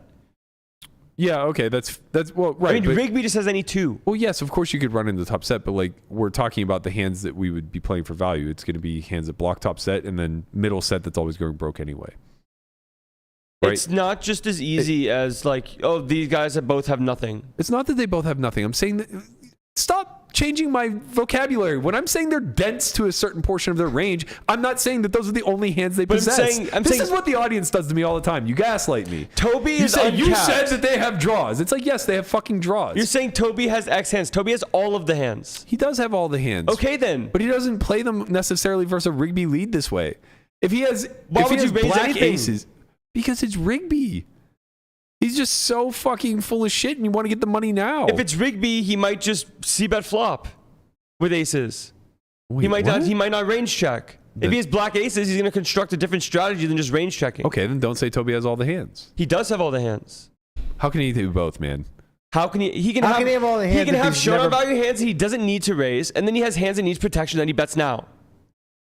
Yeah, okay, that's well, right. I mean, Rigby just has any two. Well, yes, of course you could run into top set, but like we're talking about the hands that we would be playing for value. It's going to be hands that block top set and then middle set that's always going broke anyway. Right? It's not just as easy as like, oh, these guys that both have nothing. It's not that they both have nothing. I'm saying that stop changing my vocabulary. When I'm saying they're dense to a certain portion of their range, I'm not saying that those are the only hands they possess. This is what the audience does to me all the time. You gaslight me. Toby is uncapped. You said that they have draws. It's like, yes, they have fucking draws. You're saying Toby has X hands. Toby has all of the hands. He does have all the hands. Okay, then. But he doesn't play them necessarily versus a Rigby lead this way. If he has, Why would you raise black anything? aces, because it's Rigby. He's just so fucking full of shit, and you want to get the money now. If it's Rigby, he might just c-bet flop with aces. Wait, He might what? not. He might not range check. If he has black aces, he's going to construct a different strategy than just range checking. Okay, then don't say Toby has all the hands. He does have all the hands. How can he do both, man? How can he? He can How can he have all the hands He can if have he's showdown never- value hands he doesn't need to raise, and then he has hands that needs protection that he bets now.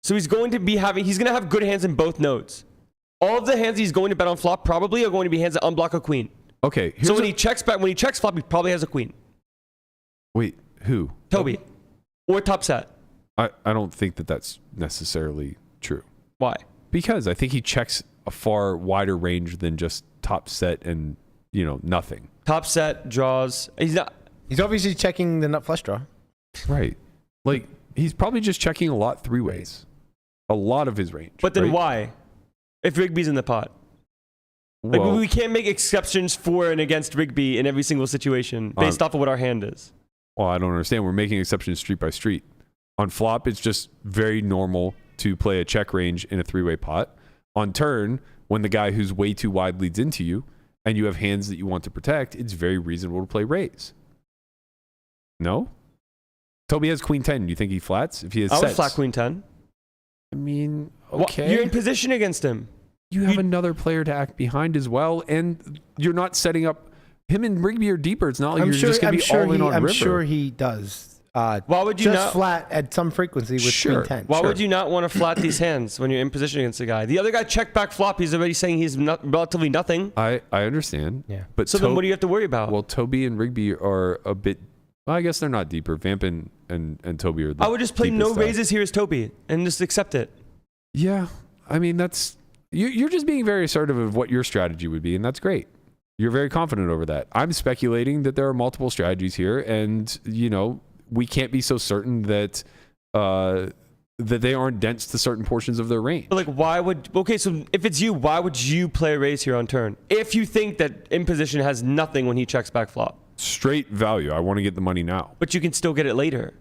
So he's going to be having. He's going to have good hands in both nodes. All of the hands he's going to bet on flop probably are going to be hands that unblock a queen. Okay. So when he checks flop, he probably has a queen. Wait, who? Toby, or top set. I don't think that that's necessarily true. Why? Because I think he checks a far wider range than just top set and, nothing. Top set draws. He's not. He's obviously checking the nut flush draw. Right. Like, he's probably just checking a lot three ways. A lot of his range. But then right? why? If Rigby's in the pot. Like, Well, we can't make exceptions for and against Rigby in every single situation based off of what our hand is. well, I don't understand. We're making exceptions street by street. On flop, it's just very normal to play a check range in a three-way pot. On turn, when the guy who's way too wide leads into you and you have hands that you want to protect, it's very reasonable to play raise. No? Toby has queen 10. Do you think he flats if he has I would sets? flat queen 10. I mean, Well, okay. you're in position against him. You have another player to act behind as well, and you're not setting up. Him and Rigby are deeper. It's not like you're just going to be all in on I'm river. sure he does. Why would you just not flat at some frequency with Sure. queen 10? Why Sure. would you not want to flat these hands when you're in position against a guy? The other guy checked back flop. He's already saying he's not, relatively nothing. I understand. Yeah. But So then what do you have to worry about? Well, Toby and Rigby are a bit. Well, I guess they're not deeper. Vamp and Toby are. The I would just play no deepest raises here as Toby and just accept it. Yeah, I mean that's you're just being very assertive of what your strategy would be, and that's great. You're very confident over that. I'm speculating that there are multiple strategies here, and we can't be so certain that that they aren't dense to certain portions of their range. But so if it's you, why would you play a raise here on turn? If you think that in position has nothing when he checks back flop, Straight value. I want to get the money now. but you can still get it later.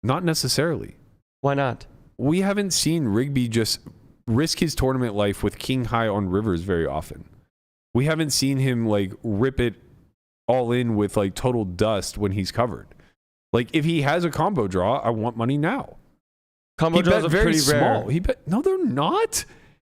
Not necessarily. Why not? We haven't seen Rigby just risk his tournament life with king high on rivers very often. We haven't seen him like rip it all in with like total dust when he's covered. Like if he has a combo draw, I want money now. Combo He draws bet are very pretty small. rare. He bet no, they're not.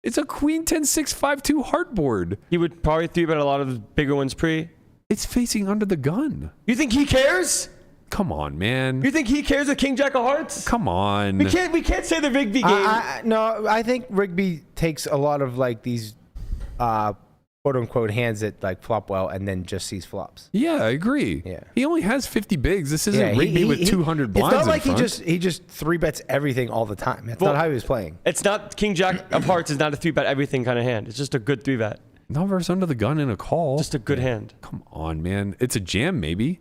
It's a queen 10 6 5 2 heart board. He would probably 3-bet a lot of the bigger ones pre. It's facing under the gun. You think he cares? Come on, man. You think he cares with King Jack of Hearts? Come on. We can't say the Rigby game. No, I think Rigby takes a lot of like these quote unquote hands that like flop well and then just sees flops. Yeah, I agree. Yeah. He only has 50 bigs. This isn't Rigby with 200 blinds. It's not like in front. he just 3-bets everything all the time. That's Well, not how he was playing. It's not King Jack of Hearts is not a 3-bet everything kind of hand. It's just a good 3-bet. Not versus under the gun in a call. Just a good hand. Come on, man. It's a jam, maybe,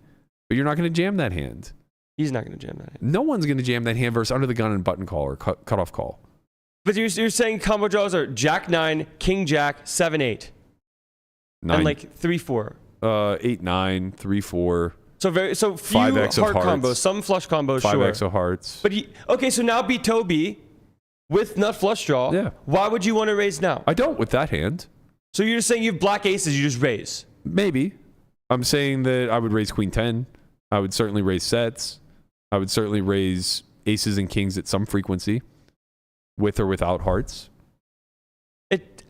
but you're not going to jam that hand. He's not going to jam that hand. No one's going to jam that hand versus under the gun and button call or cut off call. But you're saying combo draws are Jack 9, King Jack, 7 8, Nine, and like 3 4. 8 9 3 4. So few 5x of heart hearts. combos, some flush combos, 5x sure. of hearts. But okay, so now beat Toby with nut flush draw. Yeah. Why would you want to raise now? I don't with that hand. So you're just saying you have black aces, you just raise. Maybe. I'm saying that I would raise queen 10. I would certainly raise sets. I would certainly raise aces and kings at some frequency, with or without hearts.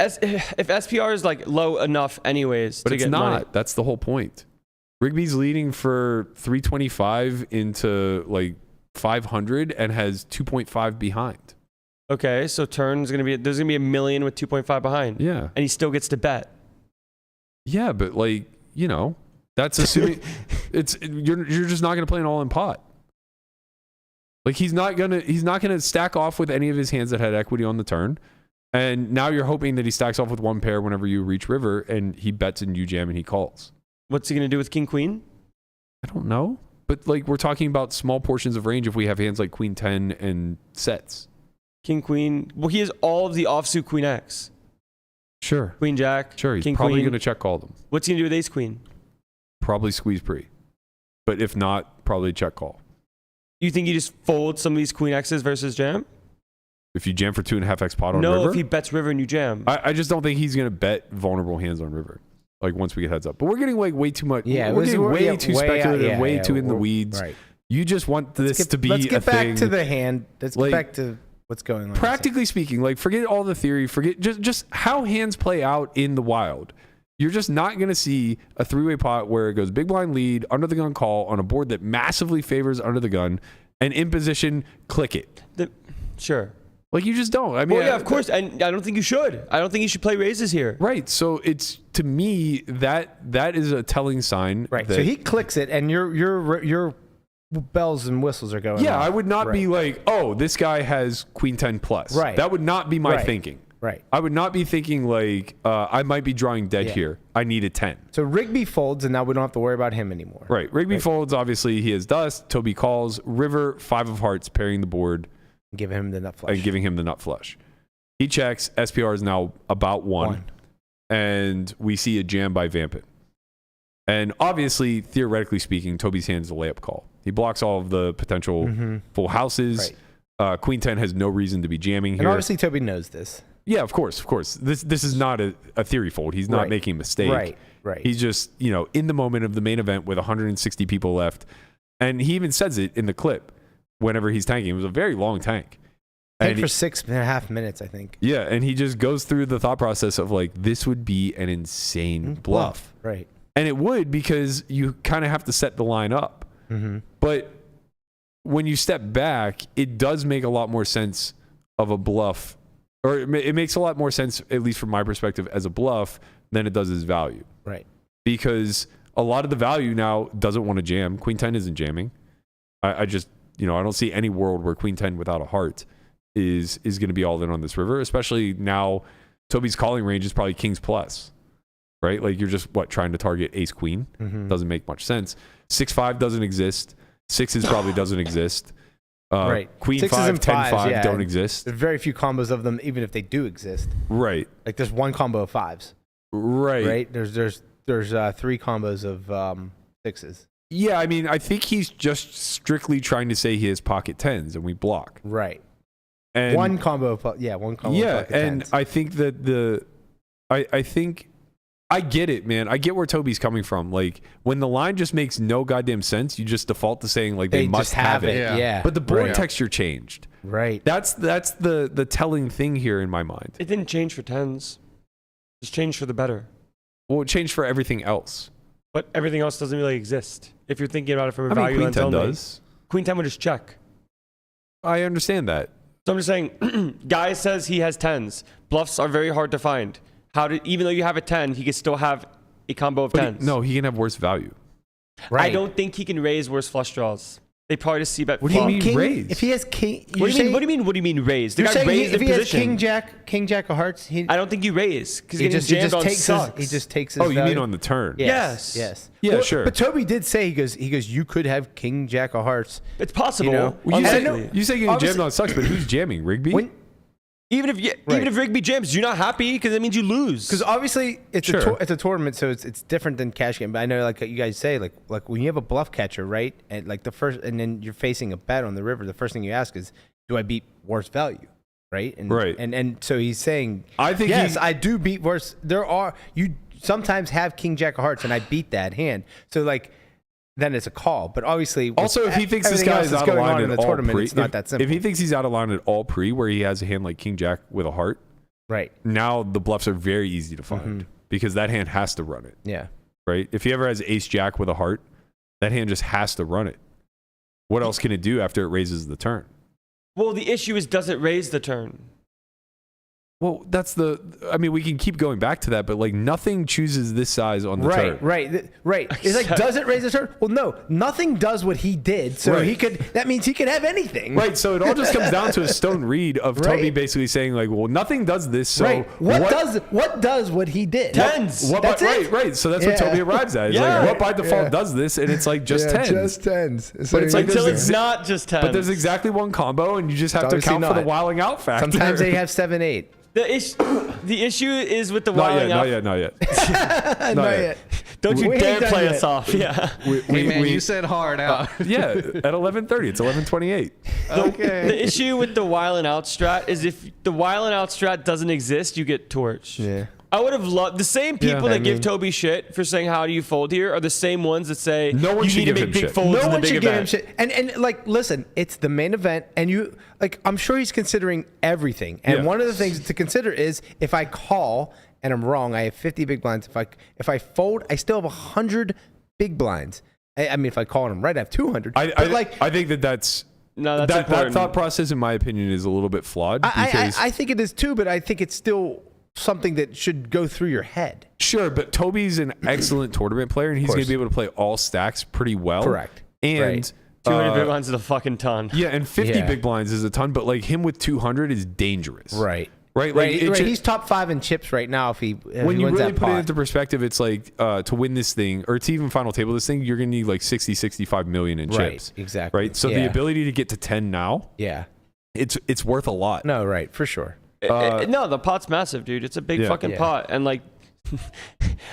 if SPR is like low enough anyways But to it's get not. money. That's the whole point. Rigby's leading for 325 into like 500 and has 2.5 behind. Okay, so there's gonna be $1 million with 2.5 behind. Yeah. And he still gets to bet. Yeah, but like, you know, that's assuming you're just not gonna play an all-in pot. Like he's not gonna stack off with any of his hands that had equity on the turn. And now you're hoping that he stacks off with one pair whenever you reach river and he bets and you jam and he calls. What's he gonna do with king queen? I don't know. But like we're talking about small portions of range if we have hands like queen 10 and sets. King queen. Well, he has all of the offsuit queen X. Sure. Queen jack. Sure, he's king probably queen. going to check call them. What's he gonna do with ace queen? Probably squeeze pre. But if not, probably check call. You think he just folds some of these queen X's versus jam? If you jam for 2.5x pot on No, river? if he bets river and you jam. I just don't think he's going to bet vulnerable hands on river. Like once we get heads up. But we're getting like way too much. Yeah, we're getting way too speculative, way too in the we're- weeds. Right. You just want this to be Let's a get back thing. to the hand. Let's Like, get back to what's going on. Practically speaking, like forget all the theory, forget just how hands play out in the wild. You're just not going to see a three-way pot where it goes big blind lead, under the gun call on a board that massively favors under the gun, and in position, click it. Sure. Like you just don't. I mean, Well, yeah, of course. And I don't think you should. I don't think you should play raises here. right. So it's to me that is a telling sign. Right. That, So he clicks it, and your bells and whistles are going. yeah, off. I would not be Right. like, oh, this guy has queen 10 plus. Right. That would not be my Right. thinking. Right. I would not be thinking like I might be drawing dead Yeah. here. I need a 10. So Rigby folds, and now we don't have to worry about him anymore. Right. Rigby folds. Obviously, he has dust. Toby calls. River 5 of hearts, pairing the board Give him the nut flush. and giving him the nut flush. He checks. SPR is now about one. And we see a jam by Vampin. And obviously, theoretically speaking, Toby's hand is a layup call. He blocks all of the potential full houses. Right. Queen 10 has no reason to be jamming here. And obviously Toby knows this. Yeah, of course. This is not a theory fold. He's not Right. making a mistake. Right. He's just, in the moment of the main event with 160 people left. And he even says it in the clip whenever he's tanking. It was a very long tank. Tank for 6.5 minutes, I think. Yeah, and he just goes through the thought process of like, this would be an insane bluff. Right. And it would, because you kind of have to set the line up. But when you step back, it does make a lot more sense of a bluff, or it makes a lot more sense, at least from my perspective, as a bluff than it does as value. Right. Because a lot of the value now doesn't want to jam. Queen 10 isn't jamming. I just, I don't see any world where Queen 10 without a heart is going to be all in on this river, especially now Toby's calling range is probably kings plus, right? Like you're just trying to target ace queen. Doesn't make much sense. 6-5 doesn't exist. 6s probably doesn't exist. Right. Queen 6s 5, and 10-5 5s, don't exist. There's very few combos of them, even if they do exist. Right. Like there's one combo of 5s. Right. Right. There's 3 combos of 6s. Yeah, I mean, I think he's just strictly trying to say he has pocket 10s and we block. Right. And One combo of one combo. yeah, of pocket and 10s. I think that I think I get it, man. I get where Toby's coming from. Like when the line just makes no goddamn sense, you just default to saying like they must just have it. Yeah. Yeah. But the board Right. texture changed. Right. That's the telling thing here in my mind. It didn't change for 10s. It's changed for the better. Well, it changed for everything else. But everything else doesn't really exist. If you're thinking about it from a I mean, value Queen lens 10 only. does. Queen 10 would just check. I understand that. So I'm just saying, Guy says he has 10s. Bluffs are very hard to find. Even though you have a 10, he can still have a combo of 10s. No, he can have worse value. Right. I don't think he can raise worse flush draws. They probably just see bet. What do you flop. mean raise? If he has king, What do you mean? What do you mean raise? The You're guy saying raised if the he position. has king jack of hearts, I don't think you raise because he getting just jammed on takes sucks. he just takes his Oh, you value. mean on the turn? Yeah. Yes. Yeah, sure. But Toby did say he goes you could have king jack of hearts. It's possible. You know? Well, you, Unlikely. say, you say getting Obviously- jammed on sucks, but who's jamming? Rigby? Even if Rigby jams, you're not happy because that means you lose. Because obviously it's Sure. it's a tournament, so it's different than cash game. But I know, like you guys say, like when you have a bluff catcher, right, and like and then you're facing a bet on the river, the first thing you ask is, do I beat worse value, right? And, Right. And so he's saying, I think yes, he- I do beat worse. You sometimes have king jack of hearts, and I beat that hand. So like. Then it's a call, but obviously. Also, if he thinks this everything guy else is that's out of going line on in at the all tournament, pre, it's not that simple. if he thinks he's out of line at all pre, where he has a hand like King Jack with a heart, Right. Now the bluffs are very easy to find because that hand has to run it. Yeah. Right. If he ever has ace jack with a heart, that hand just has to run it. What else can it do after it raises the turn? Well, the issue is, does it raise the turn? Well, we can keep going back to that, but like nothing chooses this size on the turn. Right. It's like, does it raise the turn? Well, no, nothing does what he did. So that means he could have anything. Right. So it all just comes down to a stone read of Toby basically saying like, well, nothing does this. So what does what he did? Tens. That's it. Right. So that's what Toby arrives at. It's like, what by default does this? And it's like just tens. Just tens. But it's like Until it's not just 10. But there's exactly one combo, and you just have to account for the wiling out factor. Sometimes they have 7-8. The issue is with the Not wiling out. Not yet. Not yet. Don't you We dare ain't done play yet. us off. Yeah. Hey, man, you said hard out. Yeah, at 11:30. It's 11:28. Okay. The issue with the wiling out strat is if the wiling out strat doesn't exist, you get torched. Yeah. I would have loved the same people Yeah, that give Toby shit for saying how do you fold here are the same ones that say No one you should need to give make him big shit. folds No in the one big should give him event. shit. And like, listen, it's the main event, and you like, I'm sure he's considering everything. And Yeah. one of the things to consider is if I call and I'm wrong, I have 50 big blinds. If I fold, I still have 100 big blinds. I mean, if I call and I'm right, I have 200. I think that's No, that's that important. thought process, in my opinion, is a little bit flawed. Because I think it is too, but I think it's still something that should go through your head. sure, but Toby's an excellent tournament player, and he's going to be able to play all stacks pretty well. Correct. And Right. 200 big blinds is a fucking ton. yeah, and 50 Yeah. big blinds is a ton, but like him with 200 is dangerous. Right. Right. Like it ju- He's top 5 in chips right now. If he when he you wins really that put it pot. into perspective, it's like to win this thing or to even final table this thing, you're going to need like 65 million in Right, chips. exactly. Right. So the Yeah. ability to get to 10 now, Yeah. it's worth a lot. No, right, for sure. No, the pot's massive, dude. It's a big Yeah. fucking Yeah. pot. And like,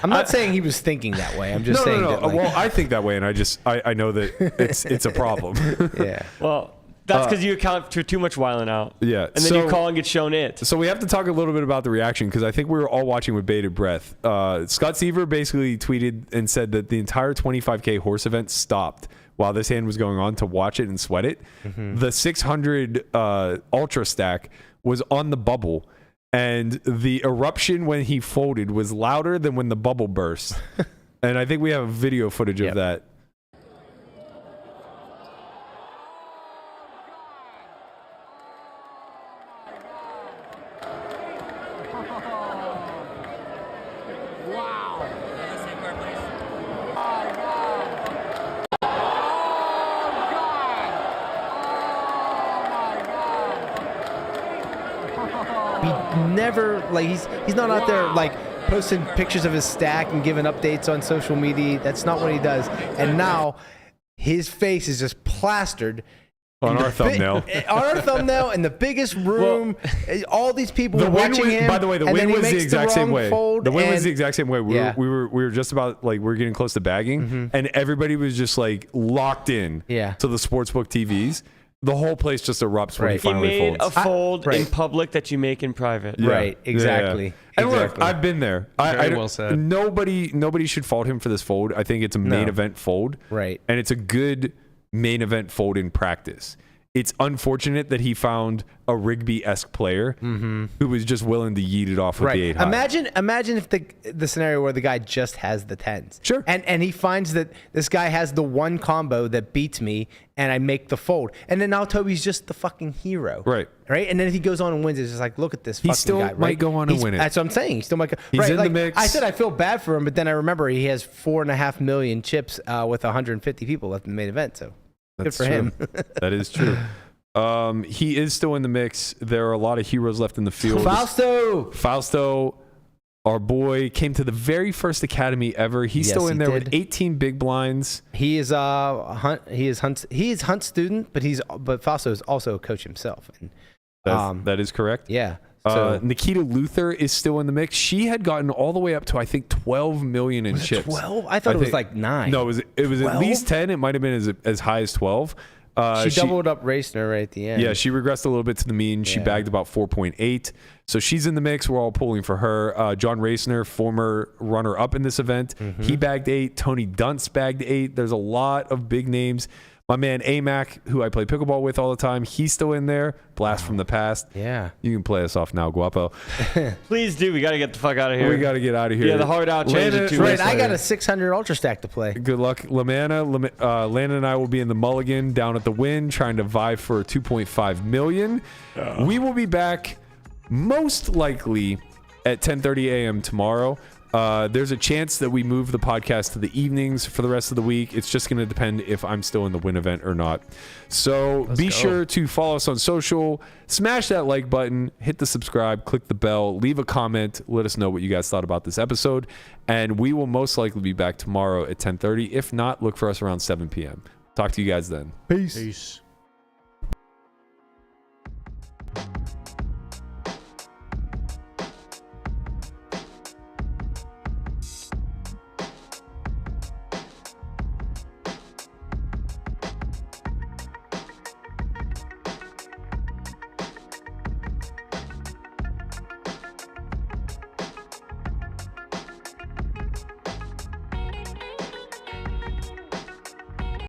I'm not saying he was thinking that way. I'm just saying no. that. Like, Well, I think that way, and I know that it's a problem. yeah. well, that's because you account for too much wiling out. Yeah. And then you call and get shown it. So we have to talk a little bit about the reaction because I think we were all watching with bated breath. Scott Seaver basically tweeted and said that the entire 25K horse event stopped while this hand was going on to watch it and sweat it. The 600 ultra stack was on the bubble, and the eruption when he folded was louder than when the bubble burst. And I think we have video footage of that. He never like he's not out there like posting pictures of his stack and giving updates on social media. That's not what he does. And now his face is just plastered On our thumbnail. on our thumbnail in the biggest room. All these people The were win watching was, him. by the way, the and win then he was the makes exact same wrong way. fold, The win was and- the exact same way. We were just about like we were getting close to bagging, and everybody was just like locked in Yeah. to the sportsbook TVs. The whole place just erupts when he Right. He finally made folds. a fold in right. public that you make in private. Yeah. Right, exactly. Yeah. And look, Exactly. I've been there. Very well said. Nobody should fault him for this fold. I think it's a main event fold. Right. And it's a good main event fold in practice. It's unfortunate that he found a Rigby-esque player who was just willing to yeet it off with the 8 high. Imagine if the scenario where the guy just has the 10s. Sure. And he finds that this guy has the one combo that beats me and I make the fold. And then now Toby's just the fucking hero. Right. Right? And then if he goes on and wins, it's just like, look at this fucking still guy. Right? might go on and win it. That's what I'm saying. He still might go. He's right, in the like, mix. I said I feel bad for him, but then I remember he has 4.5 million chips with 150 people left in the main event. So That's good for him. That is true. He is still in the mix. There are a lot of heroes left in the field. Fausto, our boy, came to the very first academy ever. He's Yes, still in he there did. with 18 big blinds. He is Hunt's student, but Fausto is also a coach himself. And That is correct. yeah. So Nikita Luther is still in the mix. She had gotten all the way up to I think 12 million in chips. 12? I thought it was think- like 9. No, it was at 12? least 10. It might have been as high as 12. She doubled up Racner right at the end. Yeah, she regressed a little bit to the mean. She Yeah. bagged about 4.8. So she's in the mix. We're all pulling for her. John Racner, former runner-up in this event, he bagged 8. Tony Dunst bagged 8. There's a lot of big names. My man AMAC, who I play pickleball with all the time, he's still in there. Blast from the past. Yeah. You can play us off now, Guapo. Please do. We got to get the fuck out of here. We got to get out of here. Yeah, the hard out change Landon- it to Right, I got a 600 ultra stack to play. Good luck, Landon and I will be in the Mulligan down at the Wynn trying to vie for $2.5 million. We will be back most likely at 10:30 a.m. tomorrow. There's a chance that we move the podcast to the evenings for the rest of the week. It's just going to depend if I'm still in the Wynn event or not. So be sure to follow us on social, smash that like button, hit the subscribe, click the bell, leave a comment, let us know what you guys thought about this episode, and we will most likely be back tomorrow at 10:30. If not, look for us around 7 p.m. Talk to you guys then. Peace.